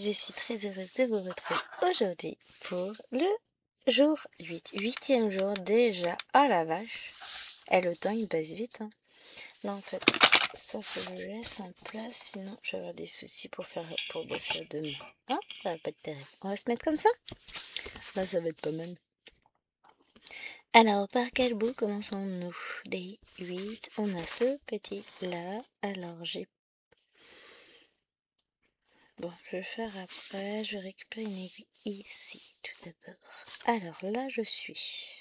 Je suis très heureuse de vous retrouver aujourd'hui pour le jour 8. 8e jour déjà. Oh la vache. Et le temps il passe vite. Hein. Là en fait, ça faut que je laisse en place, sinon je vais avoir des soucis pour bosser demain. Hein, ça va pas être terrible. On va se mettre comme ça. Là ça va être pas mal. Alors par quel bout commençons-nous? Des 8. On a ce petit là. Alors j'ai... Bon, je vais faire après, je vais récupérer une aiguille ici, tout d'abord. Alors là, je suis.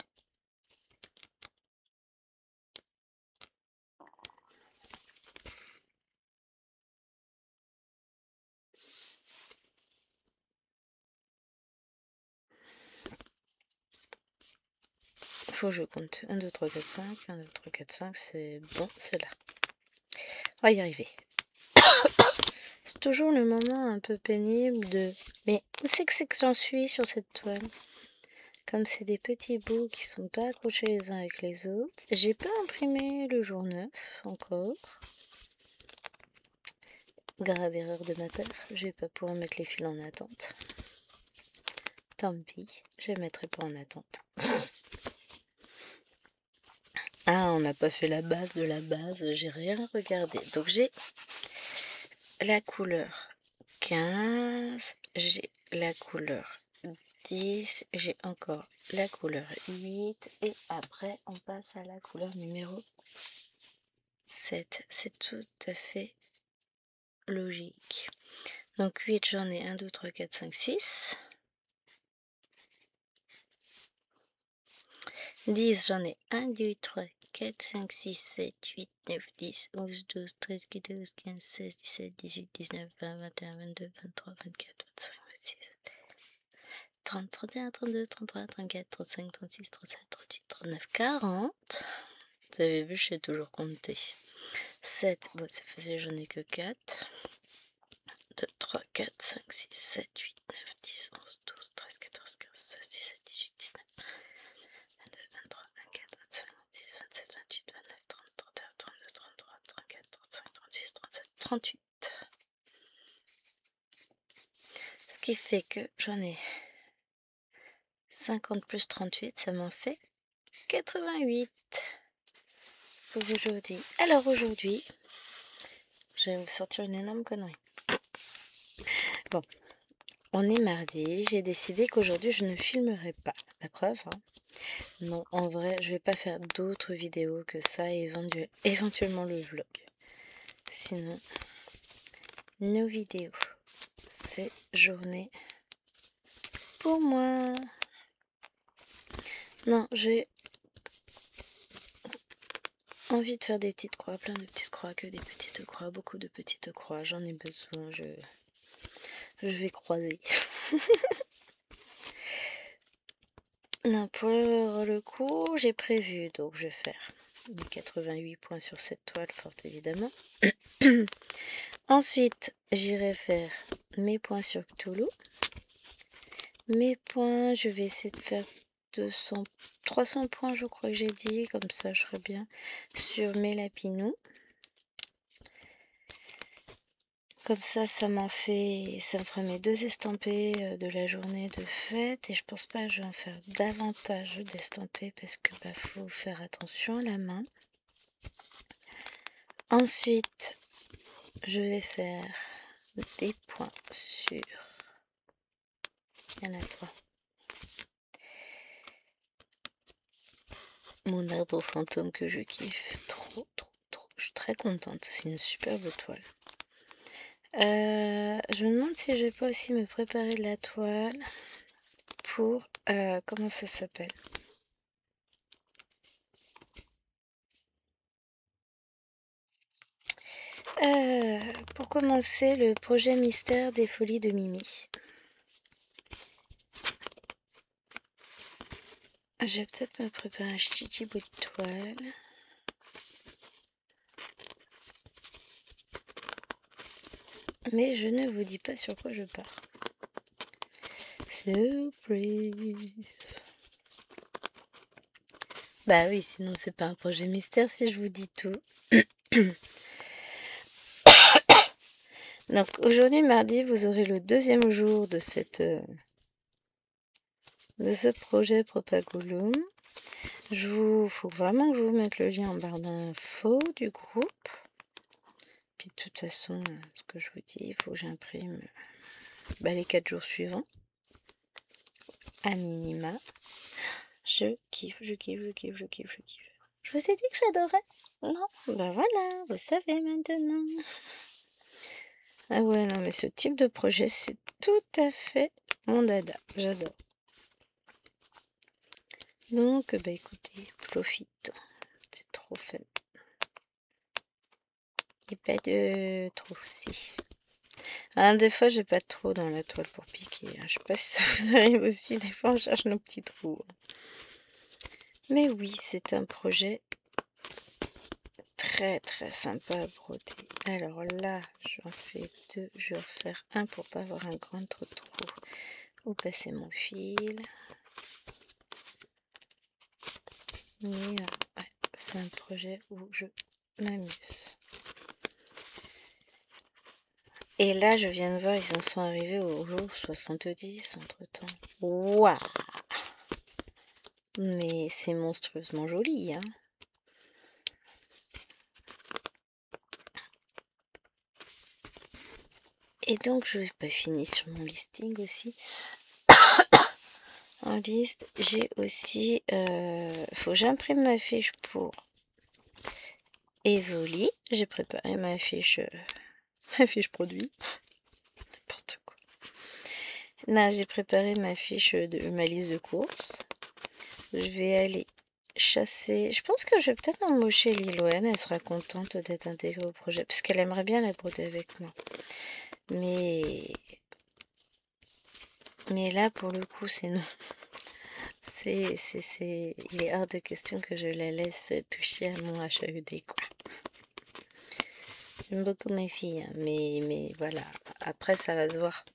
Faut que je compte. 1, 2, 3, 4, 5. 1, 2, 3, 4, 5, c'est bon, c'est là. On va y arriver. C'est toujours le moment un peu pénible de... Mais où c'est que j'en suis sur cette toile? Comme c'est des petits bouts qui sont pas accrochés les uns avec les autres. J'ai pas imprimé le jour 9 encore. Grave erreur de ma part, je vais pas pouvoir mettre les fils en attente. Tant pis, je les mettrai pas en attente. Ah, on n'a pas fait la base de la base, j'ai rien regardé. Donc j'ai la couleur 15, j'ai la couleur 10, j'ai encore la couleur 8 et après on passe à la couleur numéro 7. C'est tout à fait logique. Donc 8, j'en ai 1, 2, 3, 4, 5, 6. 10, j'en ai 1, 2, 3, 4, 5, 6, 7, 8, 9, 10, 11, 12, 13, 14, 15, 16, 17, 18, 19, 20, 21, 22, 23, 24, 25, 26, 30, 31, 32, 33, 34, 35, 36, 37, 38, 39, 40. Vous avez vu, je sais toujours compter. 7, bon, ça faisait, j'en ai que 4. 2, 3, 4, 5, 6, 7, 8, 9, 10, 11, 12, 13, 14, 15, 16, 17, 18, 19. 22, 23, 24, 25, 26, 27, 28, 29, 30, 31, 32, 33, 34, 35, 36, 37, 38. Ce qui fait que j'en ai 50 plus 38, ça m'en fait 88 pour aujourd'hui. Alors aujourd'hui, je vais vous sortir une énorme connerie. Bon, on est mardi, j'ai décidé qu'aujourd'hui je ne filmerai pas. La preuve, hein. Non, en vrai, je vais pas faire d'autres vidéos que ça et éventuellement le vlog. Sinon, nos vidéos, c'est journée pour moi. Non, j'ai envie de faire des petites croix, plein de petites croix, que des petites croix, beaucoup de petites croix. J'en ai besoin, je vais croiser. Non, pour le coup, j'ai prévu, donc je vais faire 88 points sur cette toile, fort évidemment. Ensuite, j'irai faire mes points sur Cthulhu. Mes points, je vais essayer de faire 300 points, je crois que j'ai dit, comme ça je serai bien sur mes lapinous. Comme ça me fera mes 2 estampés de la journée de fête. Et je pense pas que je vais en faire davantage d'estampés parce que faut faire attention à la main. Ensuite, je vais faire des points sur... Il y en a 3. Mon arbre fantôme que je kiffe trop. Je suis très contente, c'est une superbe toile. Je me demande si je vais pas aussi me préparer de la toile pour... comment ça s'appelle? Pour commencer, le projet mystère des folies de Mimi. Je vais peut-être me préparer un petit bout de toile. Mais je ne vous dis pas sur quoi je pars. Surprise! Bah oui, sinon c'est pas un projet mystère si je vous dis tout. Donc aujourd'hui, mardi, vous aurez le deuxième jour de ce projet Propagulum. Faut vraiment que je vous mette le lien en barre d'infos du groupe. Puis de toute façon, ce que je vous dis, il faut que j'imprime les 4 jours suivants. À minima. Je kiffe, je kiffe, je kiffe, je kiffe, je kiffe. Je vous ai dit que j'adorais. Non, voilà, vous savez maintenant. Ah ouais, non, mais ce type de projet, c'est tout à fait mon dada. J'adore. Donc, écoutez, profite. C'est trop fun. Et pas de trop, si. Des fois, j'ai pas de trou dans la toile pour piquer. Je sais pas si ça vous arrive aussi. Des fois, on cherche nos petits trous. Mais oui, c'est un projet très très sympa à broder. Alors là, j'en fais 2. Je vais en faire un pour pas avoir un grand trou. Où passer mon fil. Mais ouais, c'est un projet où je m'amuse. Et là, je viens de voir, ils en sont arrivés au jour 70 entre-temps. Waouh! Mais c'est monstrueusement joli, hein. Et donc, je n'ai pas fini sur mon listing aussi. En liste, j'ai aussi... faut que j'imprime ma fiche pour Evoli. J'ai préparé ma fiche produit. N'importe quoi. Là, j'ai préparé ma fiche de ma liste de courses. Je vais aller chasser. Je pense que je vais peut-être embaucher Liloane. Elle sera contente d'être intégrée au projet. Parce qu'elle aimerait bien la broder avec moi. Mais là, pour le coup, c'est non. Il est hors de question que je la laisse toucher à mon HED, quoi. J'aime beaucoup mes filles, hein, mais voilà. Après, ça va se voir.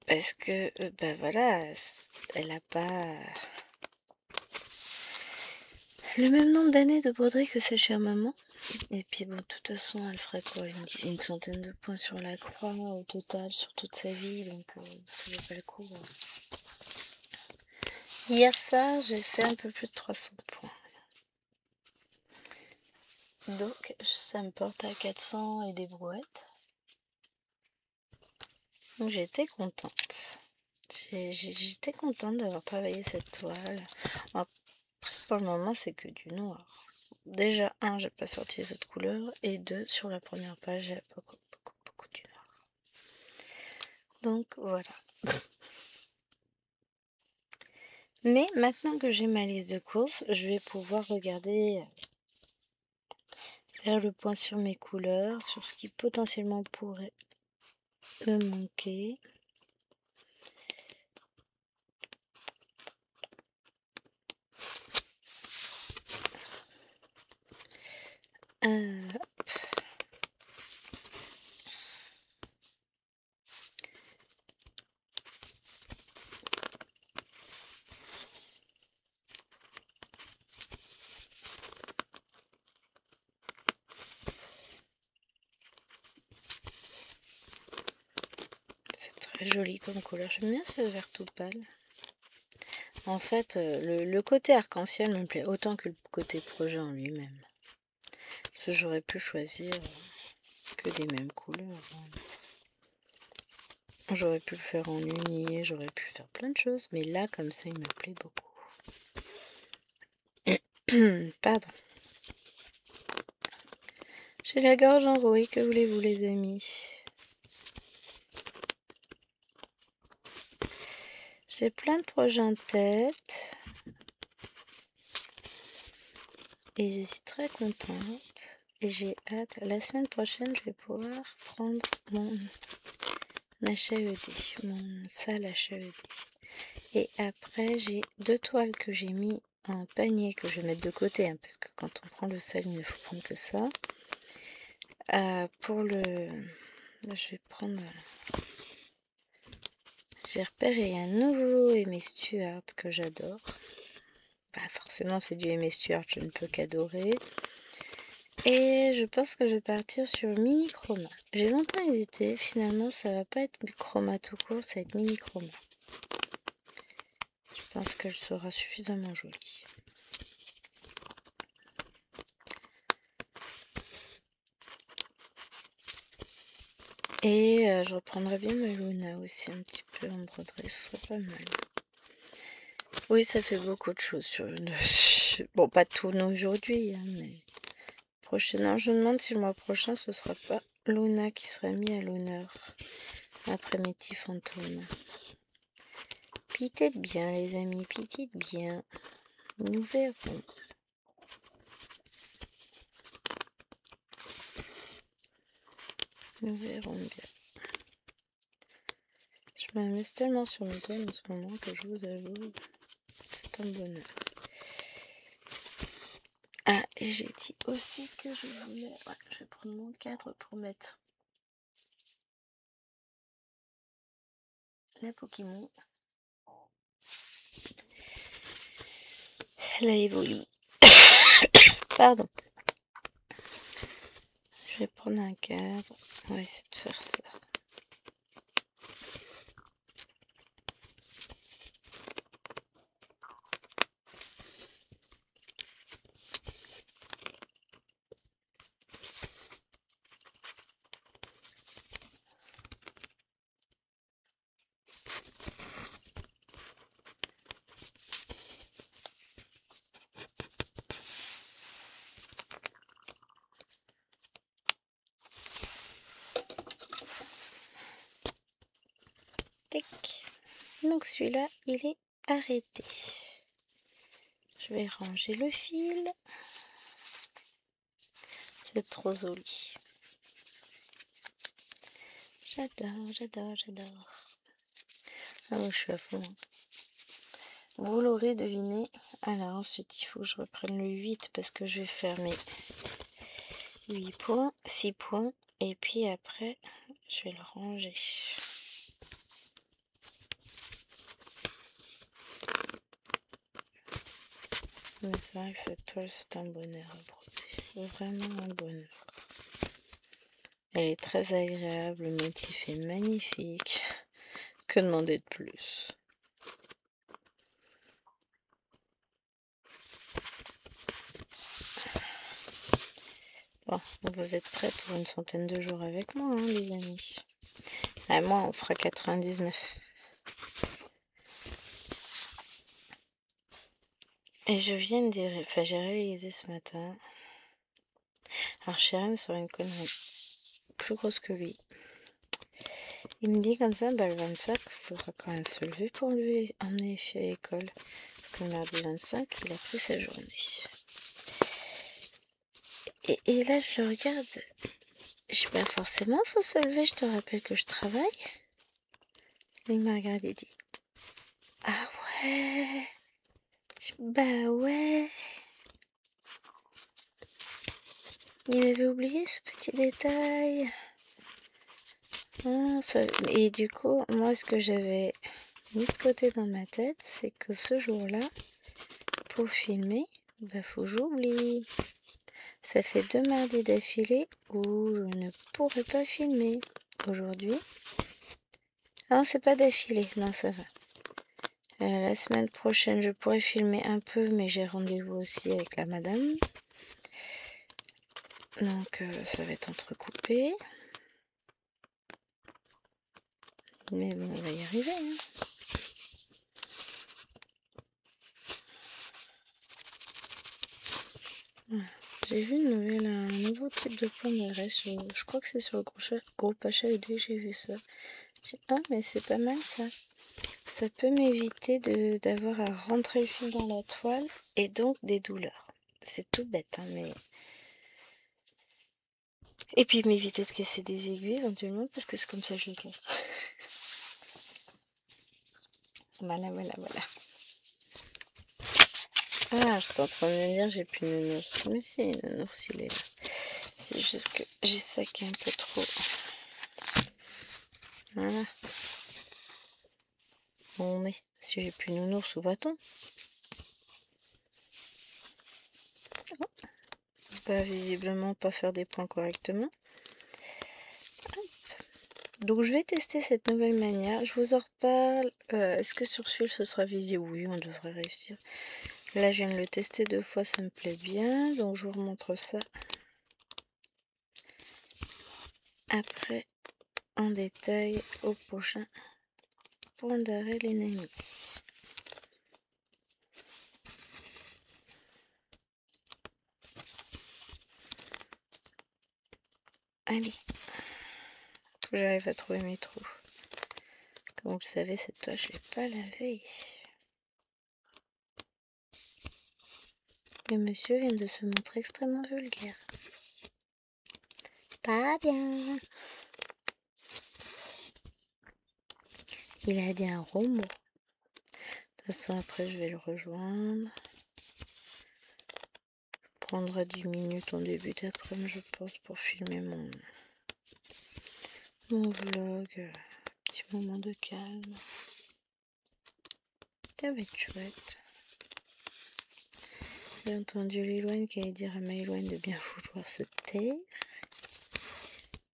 Parce que, voilà, elle a pas le même nombre d'années de broderie que sa chère maman. Et puis bon, de toute façon, elle ferait quoi, une centaine de points sur la croix au total sur toute sa vie, donc ça vaut pas le coup. Hier ça, j'ai fait un peu plus de 300 points. Donc ça me porte à 400 et des brouettes. Donc j'étais contente. J'étais contente d'avoir travaillé cette toile. Après, pour le moment, c'est que du noir. Déjà, 1, j'ai pas sorti les autres couleurs. Et 2, sur la première page, j'ai beaucoup du noir. Donc voilà. Mais maintenant que j'ai ma liste de courses, je vais pouvoir regarder, faire le point sur mes couleurs, sur ce qui potentiellement pourrait me manquer. C'est très joli comme couleur. J'aime bien ce vert tout pâle. En fait, le côté arc-en-ciel me plaît autant que le côté projet en lui-même. Parce que j'aurais pu choisir que des mêmes couleurs. J'aurais pu le faire en uni, j'aurais pu faire plein de choses. Mais là, comme ça, il me plaît beaucoup. Pardon. J'ai la gorge enrouée, que voulez-vous les amis? J'ai plein de projets en tête. Et je suis très contente. Et j'ai hâte. La semaine prochaine, je vais pouvoir prendre mon HED, mon salle HED. Et après, j'ai 2 toiles que j'ai mis en panier, que je vais mettre de côté, hein, parce que quand on prend le sale, il ne faut prendre que ça. Pour le... Je vais prendre... J'ai repéré un nouveau Aimé Stuart que j'adore. Forcément, c'est du Aimé Stuart, je ne peux qu'adorer. Et je pense que je vais partir sur mini chroma. J'ai longtemps hésité, finalement ça va pas être chroma tout court, ça va être mini chroma. Je pense qu'elle sera suffisamment jolie. Et je reprendrai bien ma Luna aussi un petit peu en broderie, ce serait pas mal. Oui, ça fait beaucoup de choses sur une... Bon, pas tout aujourd'hui, hein, mais... Prochainement, je me demande si le mois prochain, ce sera pas Luna qui sera mis à l'honneur. Après mes petits fantômes. Pitez bien, les amis, pitez bien. Nous verrons. Nous verrons bien. Je m'amuse tellement sur mes doigts en ce moment que je vous avoue, c'est un bonheur. Ah, et j'ai dit aussi que je voulais... Ouais, je vais prendre mon cadre pour mettre la Pokémon. La Evoli. Pardon. Je vais prendre un cadre. On va essayer de faire ça. Tac. Donc celui-là, il est arrêté. Je vais ranger le fil. C'est trop joli. J'adore, j'adore, j'adore. Ah moi je suis à fond. Vous l'aurez deviné. Alors ensuite il faut que je reprenne le 8 parce que je vais faire mes 8 points, 6 points. Et puis après, je vais le ranger. Mais c'est vrai que cette toile c'est un bonheur à broder. C'est vraiment un bonheur. Elle est très agréable, le motif est magnifique. Que demander de plus? Bon, vous êtes prêts pour une centaine de jours avec moi, hein, les amis. Ah, moi, on fera 99. Et je viens de dire, enfin, j'ai réalisé ce matin. Alors, Chérim sera une connerie plus grosse que lui. Il me dit comme ça, bah, le 25, il faudra quand même se lever pour lui emmener à l'école. Parce que le mardi 25, il a pris sa journée. Et là, je le regarde. Je dis, bah, forcément, faut se lever, je te rappelle que je travaille. Il m'a regardé et dit, ah ouais, bah ouais. Il avait oublié ce petit détail. Ah, et du coup, moi, ce que j'avais mis de côté dans ma tête, c'est que ce jour-là, pour filmer, bah faut que j'oublie. Ça fait 2 mardis d'affilée où je ne pourrais pas filmer. Aujourd'hui. Ah non, c'est pas d'affilée, non, ça va. La semaine prochaine, je pourrais filmer un peu, mais j'ai rendez-vous aussi avec la madame. Donc, ça va être entrecoupé. Mais bon, on va y arriver, hein. J'ai vu un nouveau type de plan d'arrêt. Je crois que c'est sur le groupe HLD, j'ai vu ça. Ah, mais c'est pas mal ça. Ça peut m'éviter d'avoir à rentrer le fil dans la toile et donc des douleurs. C'est tout bête, hein, mais... Et puis m'éviter de casser des aiguilles éventuellement, parce que c'est comme ça que je les casse. Voilà, voilà, voilà. Ah, je suis en train de me dire, j'ai plus de nounours. Mais si, nounours, il est là. C'est juste que j'ai ça qui est un peu trop. Voilà. Bon, mais si j'ai plus de nounours, où va-t-on? pas visiblement pas faire des points correctement. Donc je vais tester cette nouvelle manière, je vous en reparle. Est-ce que sur ce fil ce sera visible? Oui, on devrait réussir. Là je viens de le tester 2 fois, ça me plaît bien, donc je vous remontre ça après en détail au prochain point d'arrêt les amis. Allez, faut que j'arrive à trouver mes trous. Comme vous le savez, cette toile je l'ai pas lavée. Le monsieur vient de se montrer extrêmement vulgaire. Pas bien. Il a dit un gros mot. De toute façon, après, je vais le rejoindre. Prendra 10 minutes en début d'après-midi, je pense, pour filmer mon vlog. Petit moment de calme. Ça va être chouette. J'ai entendu Liloine qui allait dire à Maëloine de bien vouloir se taire.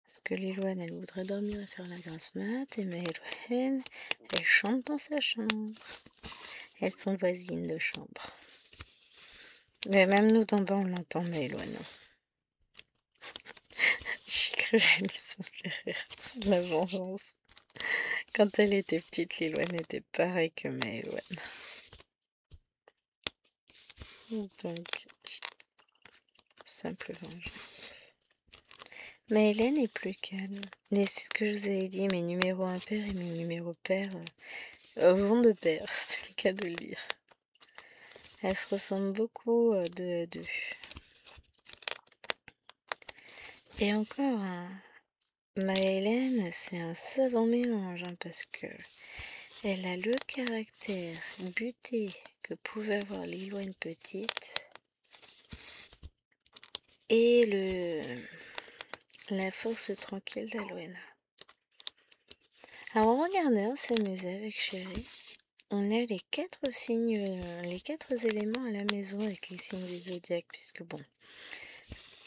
Parce que Liloine, elle voudrait dormir et faire la grasse mat. Et Maëloine, elle chante dans sa chambre. Elles sont voisines de chambre. Mais même nous d'en bas, on l'entend, Maëloine. Je suis cruelle, ça me fait rire. C'est de la vengeance. Quand elle était petite, Liloine était pareille que Maëloine. Donc, simple vengeance. Mais Hélène est plus calme. Mais c'est ce que je vous avais dit, mes numéros impairs et mes numéros pairs vont de pair, c'est le cas de le dire. Elles se ressemblent beaucoup deux à deux. Et encore, ma Hélène, c'est un savant mélange, parce que elle a le caractère buté que pouvait avoir Liloine petite et la force tranquille d'Aloena. Alors regardez, on s'amusait avec Chéri. On a les 4 signes, les 4 éléments à la maison avec les signes du zodiaque, puisque bon,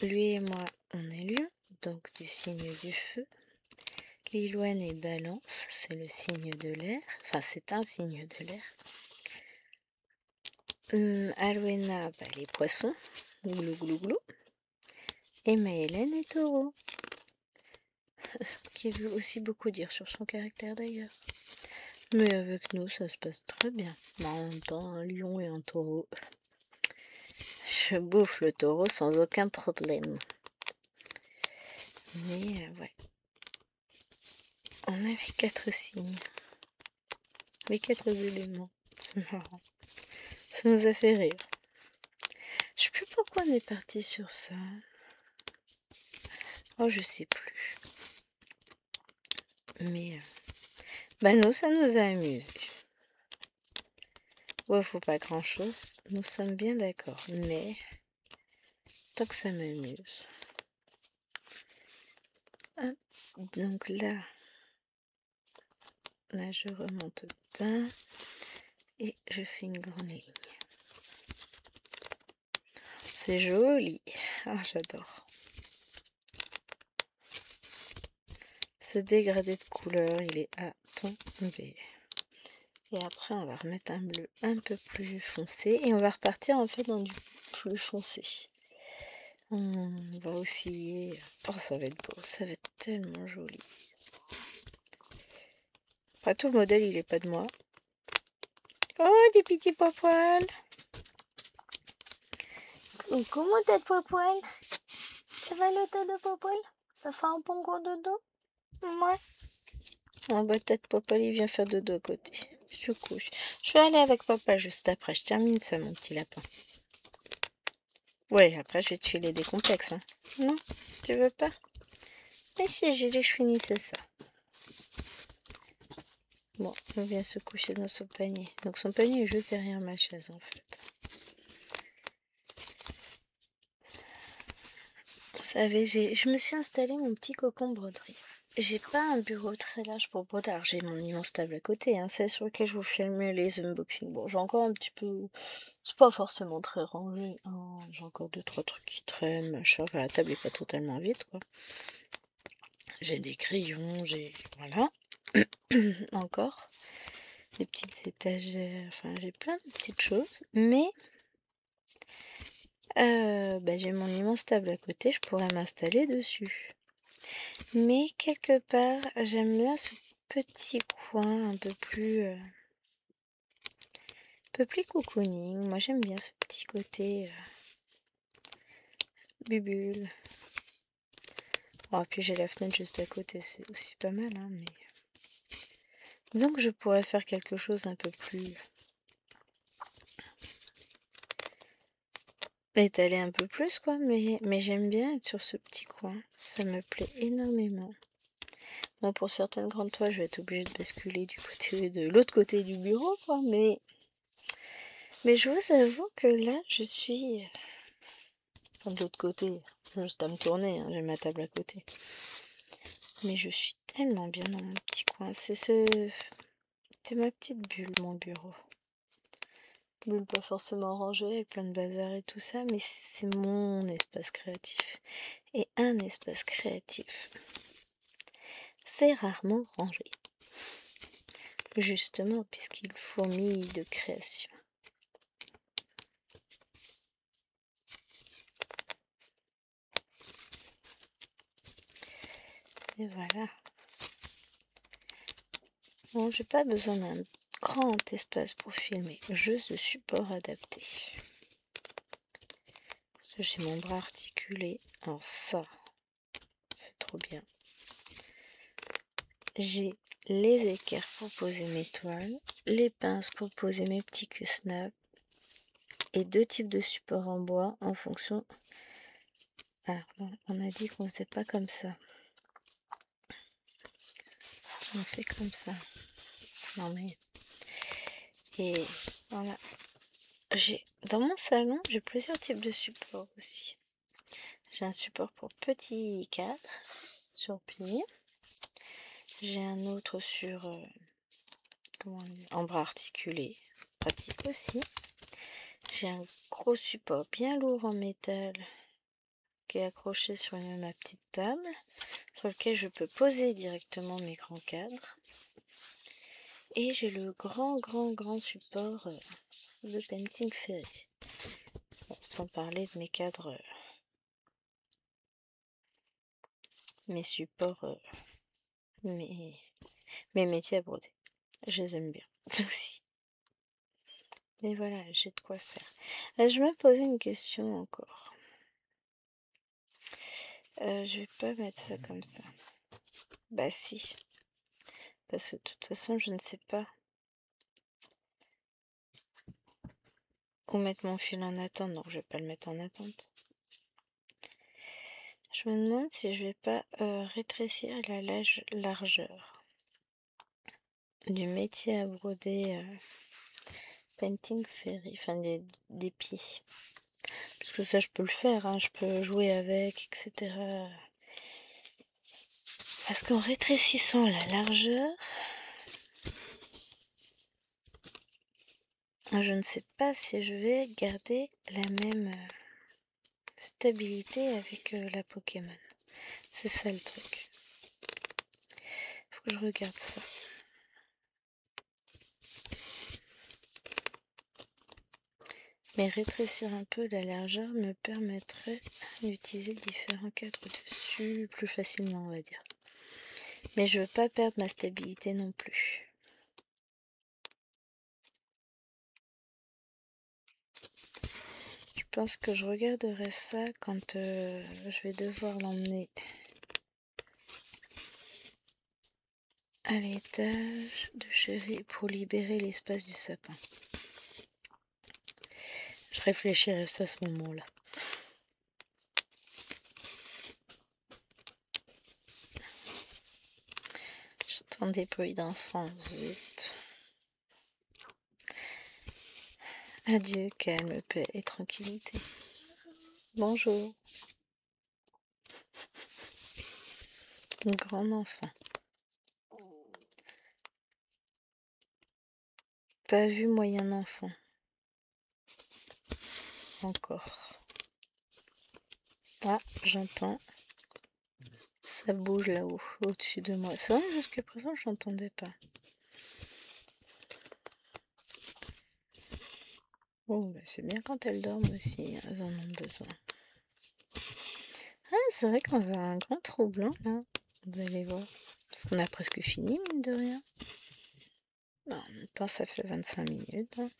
lui et moi, on est lion, donc du signe du feu. Liloine est balance, c'est le signe de l'air, enfin c'est un signe de l'air. Aloena, les poissons, glou glou glou. Et Maëlène est taureau. Ce qui veut aussi beaucoup dire sur son caractère d'ailleurs. Mais avec nous, ça se passe très bien. Mais en même temps, un lion et un taureau. Je bouffe le taureau sans aucun problème. Mais ouais. On a les 4 signes. Les 4 éléments. C'est marrant. Ça nous a fait rire. Je sais plus pourquoi on est parti sur ça. Oh, je sais plus. Mais nous, ça nous a amusés. Ouais, faut pas grand chose. Nous sommes bien d'accord. Mais tant que ça m'amuse. Hop. Donc là, je remonte d'un et je fais une grande ligne. C'est joli. Ah, j'adore. Ce dégradé de couleur, il est à tomber. Et après, on va remettre un bleu un peu plus foncé. Et on va repartir en fait dans du plus foncé. On va osciller. Oh, ça va être beau. Ça va être tellement joli. Après tout, le modèle, il est pas de moi. Oh, des petits poils. Coucou, mon tête poil. Ça va le tête de poil? Ça fait un bon gros dodo? Ouais. Oh, tête poil, il vient faire dodo à côté. Je couche. Je vais aller avec papa juste après. Je termine ça, mon petit lapin. Ouais, après, je vais te filer des complexes. Hein. Non, tu veux pas? Mais si, j'ai dit que je finissais ça. Bon, on vient se coucher dans son panier. Donc son panier est juste derrière ma chaise, en fait. Vous savez, je me suis installé mon petit cocon broderie. J'ai pas un bureau très large pour broder. Alors j'ai mon immense table à côté, celle sur laquelle je vous filme les unboxings. Bon, j'ai encore un petit peu C'est pas forcément très rangé, hein. J'ai encore 2-3 trucs qui traînent, machin. Enfin, la table est pas totalement vide, quoi. J'ai des crayons, voilà. Encore des petites étagères, enfin j'ai plein de petites choses, mais j'ai mon immense table à côté, je pourrais m'installer dessus. Mais quelque part, j'aime bien ce petit coin un peu plus cocooning. Moi j'aime bien ce petit côté bulle. Oh, puis j'ai la fenêtre juste à côté, c'est aussi pas mal, hein, mais disons que je pourrais faire quelque chose un peu plus étaler un peu plus, quoi, mais j'aime bien être sur ce petit coin, ça me plaît énormément. Bon, pour certaines grandes toiles, je vais être obligée de basculer de l'autre côté du bureau, quoi, mais je vous avoue que là, je suis... Enfin, de l'autre côté, juste à me tourner, hein, j'ai ma table à côté. Mais je suis tellement bien dans mon petit coin, c'est ma petite bulle, mon bureau. Bulle pas forcément rangée, avec plein de bazar et tout ça, mais c'est mon espace créatif. Et un espace créatif, c'est rarement rangé. Justement, puisqu'il fourmille de création. Et voilà. Bon, j'ai pas besoin d'un grand espace pour filmer, juste de support adapté. Parce que j'ai mon bras articulé. Alors ça, c'est trop bien. J'ai les équerres pour poser mes toiles, les pinces pour poser mes petits Q-snaps et 2 types de supports en bois en fonction... Alors non, on a dit qu'on faisait pas comme ça. On fait comme ça. Non mais... Et voilà. Dans mon salon, j'ai plusieurs types de supports aussi. J'ai un support pour petit cadre sur pilier. J'ai un autre sur en bras articulé, pratique aussi. J'ai un gros support bien lourd en métal qui est accroché sur ma petite table, sur lequel je peux poser directement mes grands cadres. Et j'ai le grand support de Painting Ferry. Bon, sans parler de mes cadres, mes supports, mes métiers à broder. Je les aime bien aussi. Mais voilà, j'ai de quoi faire. Je me posais une question encore. Je vais pas mettre ça comme ça. Bah si. Parce que de toute façon, je ne sais pas où mettre mon fil en attente. Donc je vais pas le mettre en attente. Je me demande si je vais pas rétrécir la largeur du métier à broder Painting Ferry. Enfin des pieds. Parce que ça, je peux le faire. Hein, je peux jouer avec, etc. Parce qu'en rétrécissant la largeur, je ne sais pas si je vais garder la même stabilité avec la Pokémon. C'est ça le truc. Faut que je regarde ça. Mais rétrécir un peu la largeur me permettrait d'utiliser différents cadres dessus plus facilement, on va dire. Mais je veux pas perdre ma stabilité non plus. Je pense que je regarderai ça quand je vais devoir l'emmener à l'étage de chérie pour libérer l'espace du sapin. Je réfléchirai à ça à ce moment-là. J'entends des bruits d'enfants, zut. Adieu, calme, paix et tranquillité. Bonjour. Un grand enfant. Pas vu moyen enfant. encore. Ah, j'entends. Ça bouge là-haut, au-dessus de moi. C'est vrai, jusqu'à présent, je n'entendais pas. Oh, bah c'est bien quand elles dorment aussi, elles en ont besoin. Ah, c'est vrai qu'on va un grand trou blanc, là. Vous allez voir. Parce qu'on a presque fini, mine de rien. Non, en même temps, ça fait 25 minutes. Hein.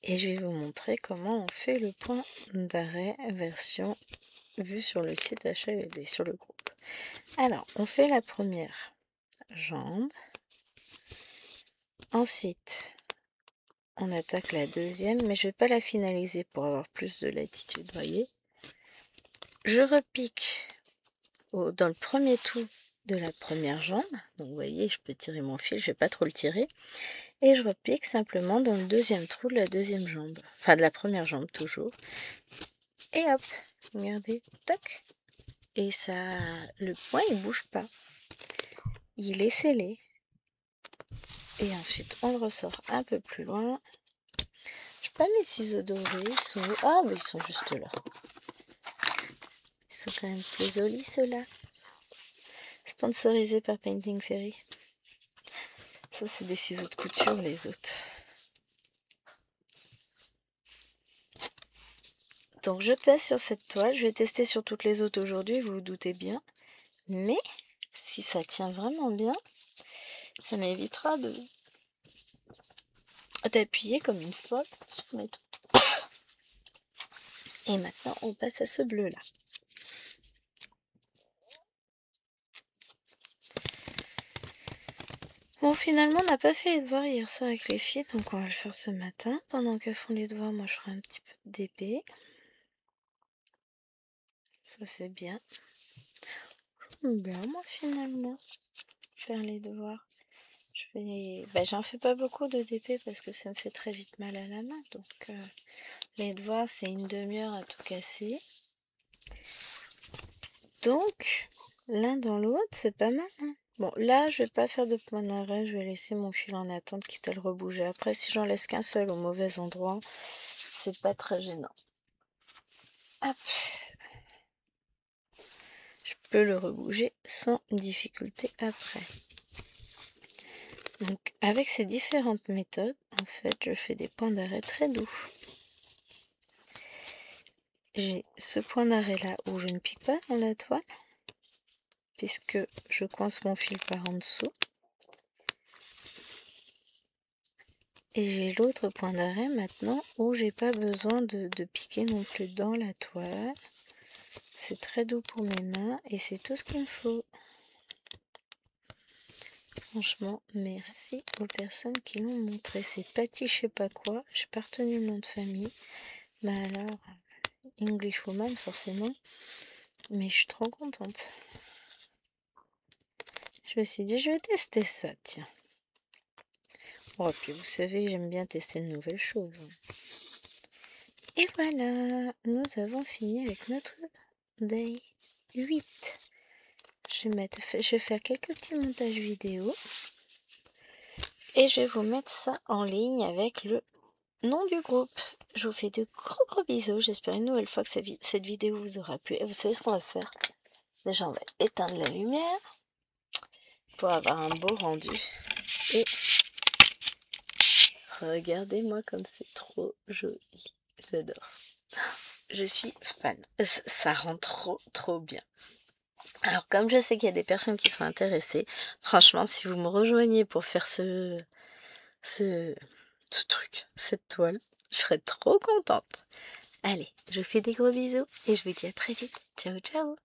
Et je vais vous montrer comment on fait le point d'arrêt version vue sur le site HLD, sur le groupe. Alors, on fait la première jambe. Ensuite, on attaque la deuxième, mais je ne vais pas la finaliser pour avoir plus de latitude, voyez. Je repique dans le premier trou de la première jambe. Donc, vous voyez, je peux tirer mon fil, je ne vais pas trop le tirer. Et je repique simplement dans le deuxième trou de la deuxième jambe. Enfin, de la première jambe, toujours. Et hop, regardez, tac. Et ça, le point, il bouge pas. Il est scellé. Et ensuite, on le ressort un peu plus loin. Je n'ai pas mes ciseaux dorés. Ils sont où? Ah, mais ils sont juste là. Ils sont quand même plus jolis, ceux-là. Sponsorisés par Painting Fairy. Ça, c'est des ciseaux de couture, les autres. Donc, je teste sur cette toile. Je vais tester sur toutes les autres aujourd'hui, vous vous doutez bien. Mais, si ça tient vraiment bien, ça m'évitera d'appuyer comme une folle sur mes doigts. Et maintenant, on passe à ce bleu-là. Bon, finalement, on n'a pas fait les devoirs hier soir avec les filles, donc on va le faire ce matin. Pendant qu'elles font les devoirs, moi, je ferai un petit peu d'épée. Ça, c'est bien. J'aime bien, moi, finalement, faire les devoirs. J'en fais pas beaucoup de DP parce que ça me fait très vite mal à la main. Donc, les devoirs, c'est une demi-heure à tout casser. Donc, l'un dans l'autre, c'est pas mal. Hein. Bon, là, je vais pas faire de point d'arrêt. Je vais laisser mon fil en attente, quitte à le rebouger. Après, si j'en laisse qu'un seul au mauvais endroit, c'est pas très gênant. Hop. Je peux le rebouger sans difficulté après. Donc, avec ces différentes méthodes, en fait, je fais des points d'arrêt très doux. J'ai ce point d'arrêt là où je ne pique pas dans la toile, puisque je coince mon fil par en dessous. Et j'ai l'autre point d'arrêt maintenant où j'ai pas besoin de piquer non plus dans la toile. C'est très doux pour mes mains et c'est tout ce qu'il me faut. Franchement, merci aux personnes qui l'ont montré. C'est Patty je sais pas quoi, j'ai pas retenu le nom de famille. Mais alors, English Woman forcément. Mais je suis trop contente. Je me suis dit, je vais tester ça, tiens. Oh, puis vous savez, j'aime bien tester de nouvelles choses. Et voilà, nous avons fini avec notre day 8. Je vais faire quelques petits montages vidéo. Et je vais vous mettre ça en ligne avec le nom du groupe. Je vous fais de gros bisous. J'espère une nouvelle fois que cette vidéo vous aura plu. Et vous savez ce qu'on va se faire? Déjà, on va éteindre la lumière pour avoir un beau rendu. Et regardez-moi comme c'est trop joli. J'adore. Je suis fan. Ça rend trop bien. Alors, comme je sais qu'il y a des personnes qui sont intéressées, franchement, si vous me rejoignez pour faire ce truc, cette toile, je serais trop contente. Allez, je vous fais des gros bisous et je vous dis à très vite. Ciao, ciao!